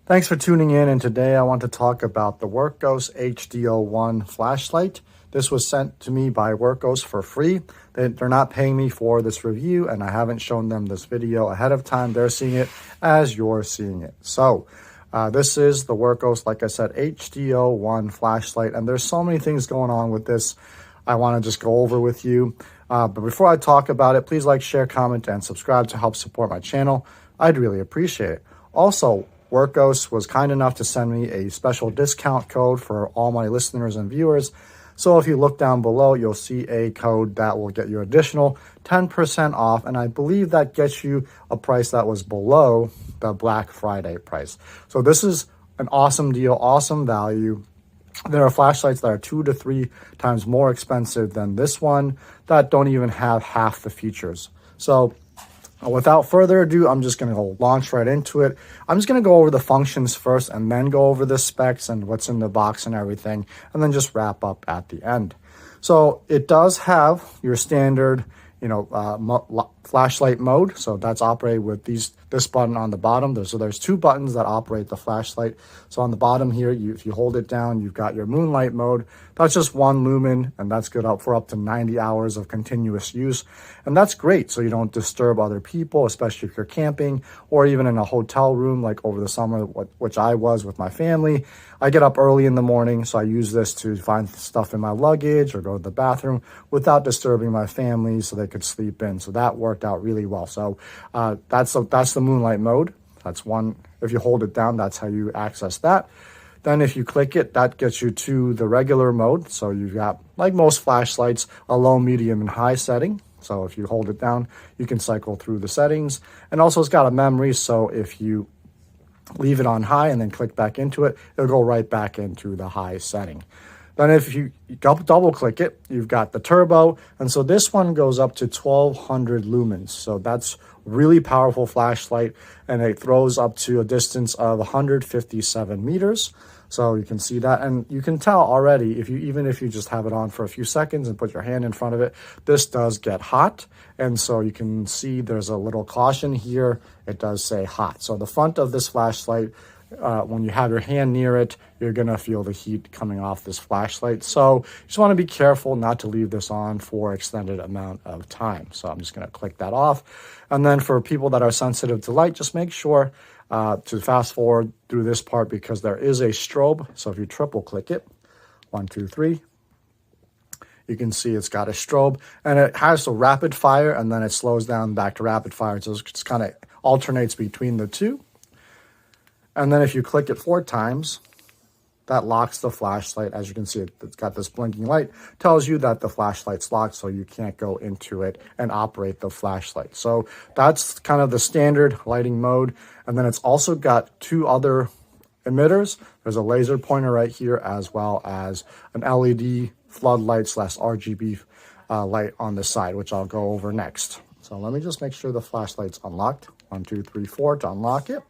Thanks for tuning in, and today I want to talk about the Wurrkos HD01 flashlight. This was sent to me by Wurrkos for free. They're not paying me for this review, and I haven't shown them this video ahead of time. They're seeing it as you're seeing it. So this is the Wurrkos, like I said, HD01 flashlight, and there's so many things going on with this I want to just go over with you. But before I talk about it, please like, share, comment, and subscribe to help support my channel. I'd really appreciate it. Also, Wurrkos was kind enough to send me a special discount code for all my listeners and viewers. So if you look down below, you'll see a code that will get you additional 10% off. And I believe that gets you a price that was below the Black Friday price. So this is an awesome deal, awesome value. There are flashlights that are 2 to 3 times more expensive than this one that don't even have half the features. So without further ado, I'm just going to go launch right into it. I'm just going to go over the functions first and then go over the specs and what's in the box and everything, and then just wrap up at the end. So it does have your standard, flashlight mode. So that's operated with this button on the bottom. There's 2 buttons that operate the flashlight. So on the bottom here, if you hold it down, you've got your moonlight mode. That's just 1 lumen, and that's good for up to 90 hours of continuous use. And that's great, so you don't disturb other people, especially if you're camping or even in a hotel room like over the summer, which I was with my family. I get up early in the morning, so I use this to find stuff in my luggage or go to the bathroom without disturbing my family so they could sleep in. So that worked out really well. So that's the moonlight mode. That's one. If you hold it down, that's how you access that. Then if you click it, that gets you to the regular mode. So you've got, like most flashlights, a low, medium, and high setting. So if you hold it down, you can cycle through the settings. And also it's got a memory, so if you leave it on high and then click back into it, it'll go right back into the high setting. Then if you double click it, you've got the turbo. And so this one goes up to 1200 lumens. So that's really powerful flashlight, and it throws up to a distance of 157 meters. So you can see that, and you can tell already, even if you just have it on for a few seconds and put your hand in front of it, this does get hot. And so you can see there's a little caution here. It does say hot. So the front of this flashlight, when you have your hand near it, you're going to feel the heat coming off this flashlight. So you just want to be careful not to leave this on for extended amount of time. So I'm just going to click that off. And then for people that are sensitive to light, just make sure to fast forward through this part because there is a strobe. So if you triple click it, 1, 2, 3, you can see it's got a strobe, and it has a rapid fire, and then it slows down back to rapid fire. So it just kind of alternates between the two. And then if you click it 4 times, that locks the flashlight. As you can see, it's got this blinking light, tells you that the flashlight's locked, so you can't go into it and operate the flashlight. So that's kind of the standard lighting mode. And then it's also got 2 other emitters. There's a laser pointer right here, as well as an LED floodlight / RGB light on the side, which I'll go over next. So let me just make sure the flashlight's unlocked. 1, 2, 3, 4 to unlock it.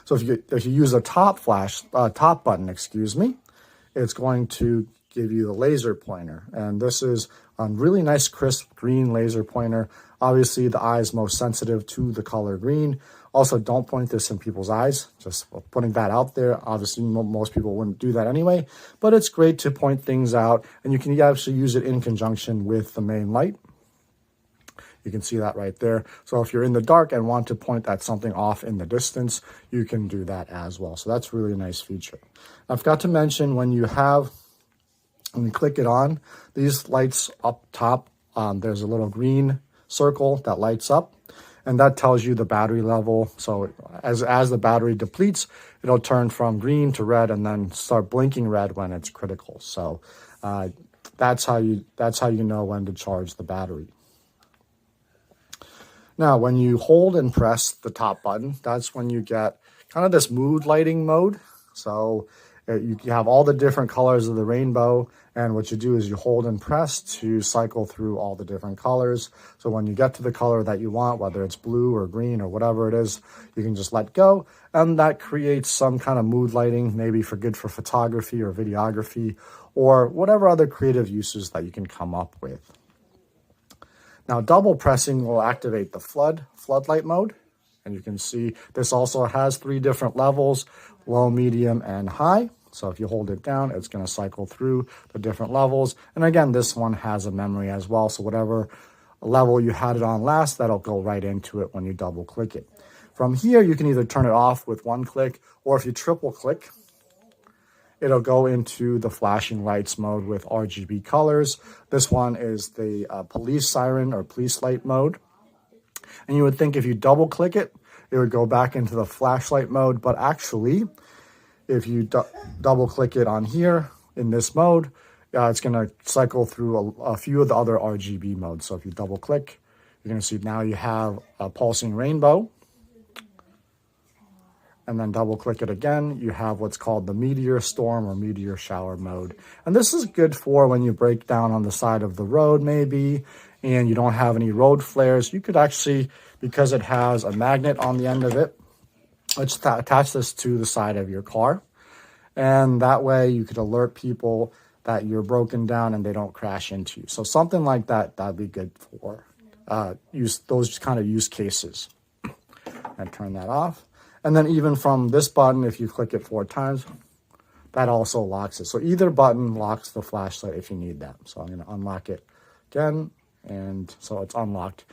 So if you use a top button, it's going to give you the laser pointer. And this is a really nice, crisp green laser pointer. Obviously, the eye is most sensitive to the color green. Also, don't point this in people's eyes. Just putting that out there. Obviously, most people wouldn't do that anyway. But it's great to point things out. And you can actually use it in conjunction with the main light. You can see that right there. So if you're in the dark and want to point at something off in the distance, you can do that as well. So that's really a nice feature. I forgot to mention when you click it on, these lights up top, there's a little green circle that lights up, and that tells you the battery level. So as the battery depletes, it'll turn from green to red and then start blinking red when it's critical. So that's how you know when to charge the battery. Now, when you hold and press the top button, that's when you get kind of this mood lighting mode. So you have all the different colors of the rainbow, and what you do is you hold and press to cycle through all the different colors. So when you get to the color that you want, whether it's blue or green or whatever it is, you can just let go, and that creates some kind of mood lighting, maybe good for photography or videography or whatever other creative uses that you can come up with. Now, double pressing will activate the floodlight mode. And you can see this also has 3 different levels, low, medium, and high. So if you hold it down, it's going to cycle through the different levels. And again, this one has a memory as well. So whatever level you had it on last, that'll go right into it when you double click it. From here, you can either turn it off with 1 click, or if you triple click, it'll go into the flashing lights mode with RGB colors. This one is the police siren or police light mode. And you would think if you double click it, it would go back into the flashlight mode. But actually, if you double click it on here in this mode, it's going to cycle through a few of the other RGB modes. So if you double click, you're going to see now you have a pulsing rainbow. And then double click it again, you have what's called the meteor storm or meteor shower mode. And this is good for when you break down on the side of the road maybe, and you don't have any road flares. You could actually, because it has a magnet on the end of it, let's attach this to the side of your car. And that way you could alert people that you're broken down and they don't crash into you. So something like that, that'd be good for those kind of use cases. And turn that off. And then even from this button, if you click it 4 times, that also locks it. So either button locks the flashlight if you need that. So I'm going to unlock it again. And so it's unlocked.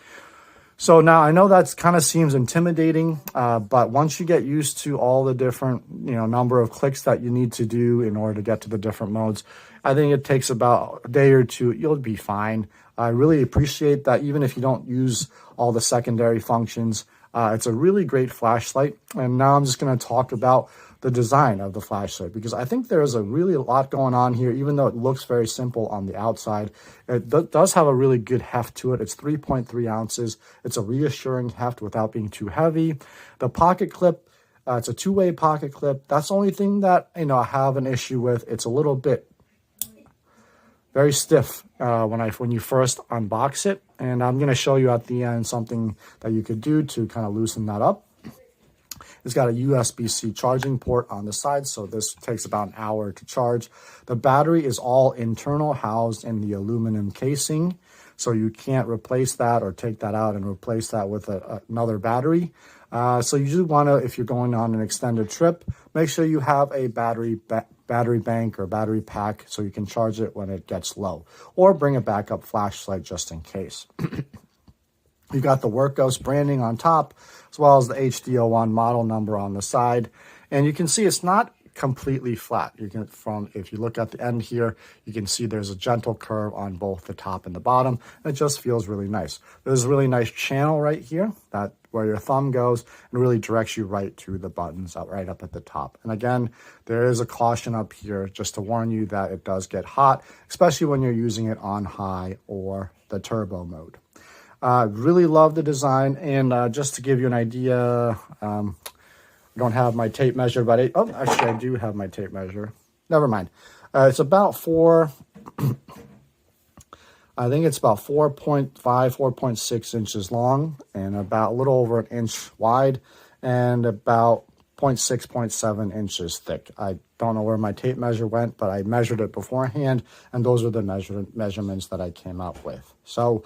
So now I know that kind of seems intimidating, but once you get used to all the different, number of clicks that you need to do in order to get to the different modes, I think it takes about a day or 2. You'll be fine. I really appreciate that even if you don't use all the secondary functions, it's a really great flashlight. And now I'm just going to talk about the design of the flashlight, because I think there's a lot going on here. Even though it looks very simple on the outside, it does have a really good heft to it. It's 3.3 ounces. It's a reassuring heft without being too heavy. The pocket clip, it's a 2-way pocket clip. That's the only thing that I have an issue with. It's a little bit very stiff when you first unbox it. And I'm going to show you at the end something that you could do to kind of loosen that up. It's got a USB-C charging port on the side, so this takes about an hour to charge. The battery is all internal, housed in the aluminum casing, so you can't replace that or take that out and replace that with another battery. So you do want to, if you're going on an extended trip, make sure you have a battery bank or battery pack so you can charge it when it gets low, or bring a backup flashlight just in case. You've got the Wurrkos branding on top, as well as the HD01 model number on the side. And you can see it's not completely flat. If you look at the end here, you can see there's a gentle curve on both the top and the bottom. And it just feels really nice. There's a really nice channel right here where your thumb goes and really directs you right to the buttons right up at the top. And again, there is a caution up here just to warn you that it does get hot, especially when you're using it on high or the turbo mode. Really love the design. And just to give you an idea, I don't have my tape measure, but actually I do have my tape measure. Never mind. It's about I think it's about 4.5, 4.6 inches long, and about a little over an inch wide, and about 0.6, 0.7 inches thick. I don't know where my tape measure went, but I measured it beforehand, and those are the measurements that I came up with. So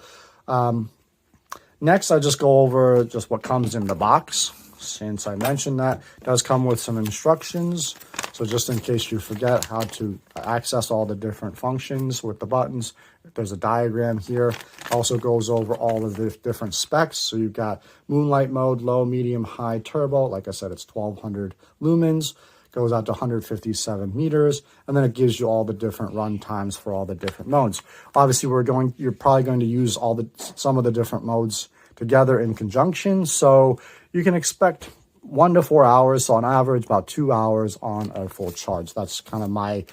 next, I'll just go over just what comes in the box. Since I mentioned that, it does come with some instructions. So just in case you forget how to access all the different functions with the buttons, there's a diagram here. Also goes over all of the different specs. So you've got moonlight mode, low, medium, high, turbo. Like I said, it's 1200 lumens. Goes out to 157 meters, and then it gives you all the different run times for all the different modes. Obviously, you're probably going to use some of the different modes together in conjunction, so you can expect 1 to 4 hours. So on average, about 2 hours on a full charge. That's kind of my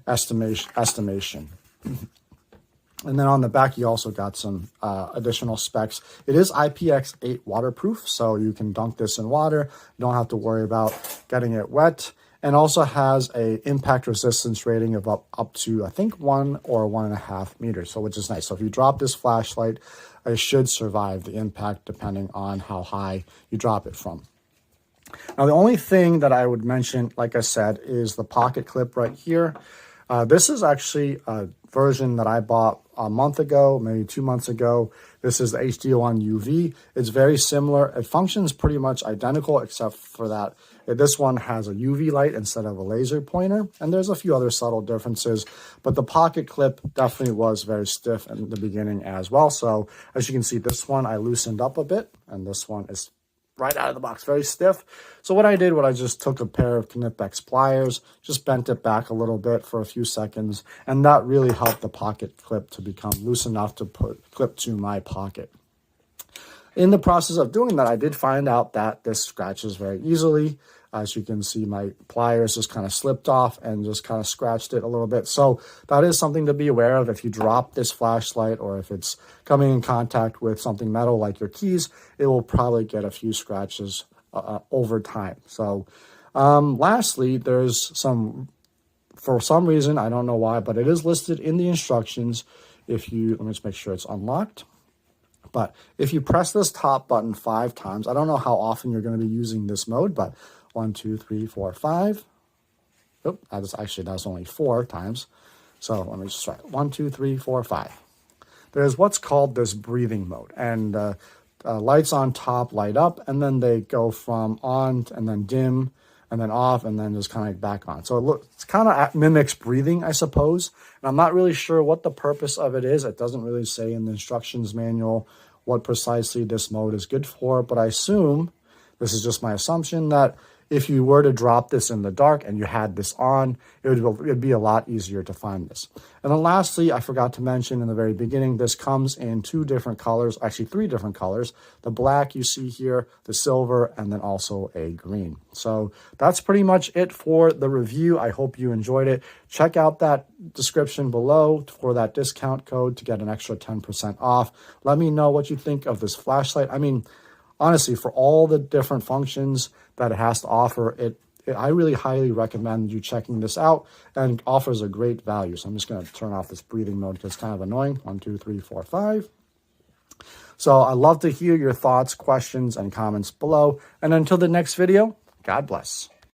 estimation. And then on the back, you also got some additional specs. It is IPX8 waterproof, so you can dunk this in water. You don't have to worry about getting it wet. And also has a impact resistance rating of up to, I think, 1 or 1.5 meters, so which is nice. So if you drop this flashlight, it should survive the impact depending on how high you drop it from. Now, the only thing that I would mention, like I said, is the pocket clip right here. This is actually a version that I bought a month ago, maybe 2 months ago. This is the HD01 UV. It's very similar. It functions pretty much identical, except for that this one has a UV light instead of a laser pointer. And there's a few other subtle differences, but the pocket clip definitely was very stiff in the beginning as well. So as you can see, this one I loosened up a bit, and this one is right out of the box, very stiff. So what I did, I just took a pair of Knipex pliers, just bent it back a little bit for a few seconds, and that really helped the pocket clip to become loose enough to clip to my pocket. In the process of doing that, I did find out that this scratches very easily. As you can see, my pliers just kind of slipped off and just kind of scratched it a little bit. So that is something to be aware of. If you drop this flashlight, or if it's coming in contact with something metal like your keys, it will probably get a few scratches over time. So lastly, there's for some reason, I don't know why, but it is listed in the instructions. Let me just make sure it's unlocked. But if you press this top button 5 times, I don't know how often you're going to be using this mode, but 1, 2, 3, 4, 5. Oh, that's only 4 times. So let me just try it. 1, 2, 3, 4, 5. There's what's called this breathing mode, and lights on top light up, and then they go from on and then dim, and then off, and then just kind of back on. So it's kind of mimics breathing, I suppose. And I'm not really sure what the purpose of it is. It doesn't really say in the instructions manual what precisely this mode is good for, but I assume, this is just my assumption, that if you were to drop this in the dark and you had this on, it'd be a lot easier to find this. And then lastly, I forgot to mention in the very beginning, this comes in 2 different colors, actually 3 different colors. The black you see here, the silver, and then also a green. So that's pretty much it for the review. I hope you enjoyed it. Check out that description below for that discount code to get an extra 10% off. Let me know what you think of this flashlight. I mean, honestly, for all the different functions that it has to offer, I really highly recommend you checking this out, and offers a great value. So I'm just going to turn off this breathing mode because it's kind of annoying. 1, 2, 3, 4, 5. So I'd love to hear your thoughts, questions, and comments below. And until the next video, God bless.